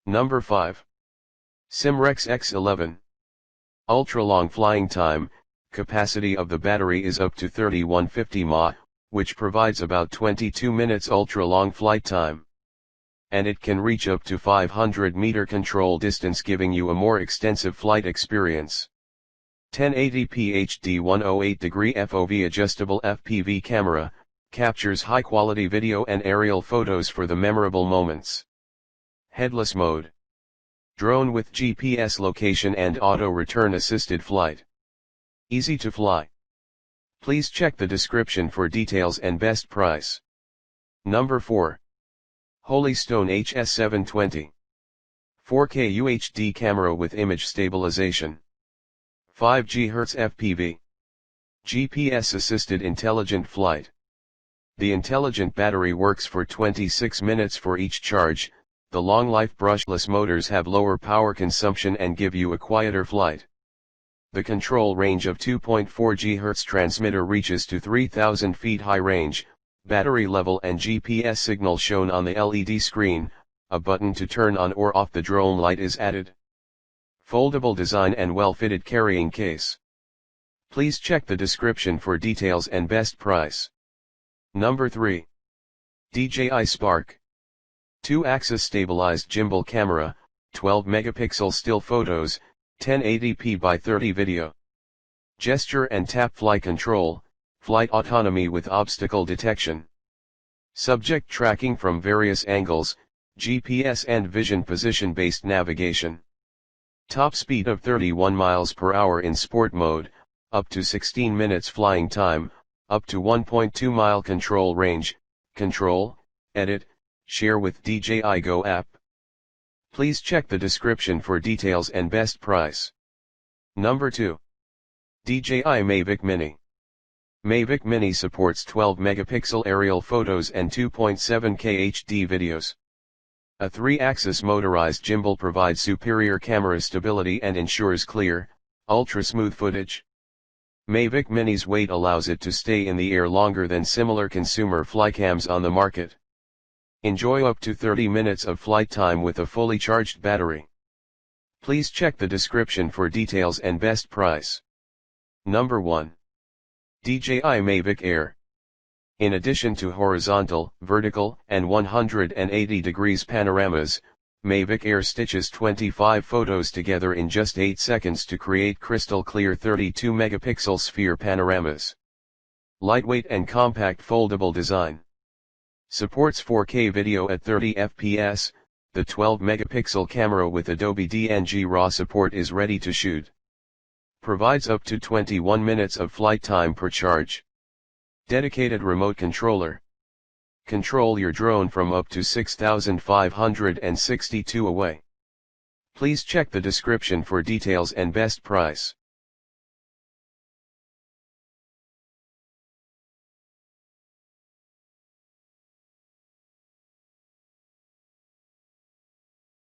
Number 5. Simrex X11. Ultra-long flying time. Capacity of the battery is up to 3150 mAh, which provides about 22 minutes ultra-long flight time. And it can reach up to 500-meter control distance, giving you a more extensive flight experience. 1080p HD 108-degree FOV adjustable FPV camera, captures high-quality video and aerial photos for the memorable moments. Headless mode. Drone with GPS location and auto-return assisted flight. Easy to fly. Please check the description for details and best price. Number 4. Holystone HS720. 4K UHD camera with image stabilization. 5 GHz FPV. GPS assisted intelligent flight. The intelligent battery works for 26 minutes for each charge. The long life brushless motors have lower power consumption and give you a quieter flight. The control range of 2.4 GHz transmitter reaches to 3,000 feet high range. Battery level and GPS signal shown on the LED screen. A button to turn on or off the drone light is added. Foldable design and well-fitted carrying case. Please check the description for details and best price. Number 3. DJI Spark. 2-axis stabilized gimbal camera, 12 megapixel still photos, 1080p by 30 video. Gesture and tap flight control, flight autonomy with obstacle detection. Subject tracking from various angles, GPS and vision position based navigation. Top speed of 31 miles per hour in sport mode, up to 16 minutes flying time, up to 1.2 mile control range. Control, edit, share with DJI Go app. Please check the description for details and best price. Number 2. DJI Mavic Mini. Mavic Mini supports 12 megapixel aerial photos and 2.7K HD videos. A 3-axis motorized gimbal provides superior camera stability and ensures clear, ultra-smooth footage. Mavic Mini's weight allows it to stay in the air longer than similar consumer flycams on the market. Enjoy up to 30 minutes of flight time with a fully charged battery. Please check the description for details and best price. Number 1. DJI Mavic Air. In addition to horizontal, vertical, and 180 degrees panoramas, Mavic Air stitches 25 photos together in just 8 seconds to create crystal clear 32 megapixel sphere panoramas. Lightweight and compact foldable design. Supports 4K video at 30 fps. The 12 megapixel camera with Adobe DNG RAW support is ready to shoot. Provides up to 21 minutes of flight time per charge. Dedicated remote controller. Control your drone from up to 6,562 away. Please check the description for details and best price.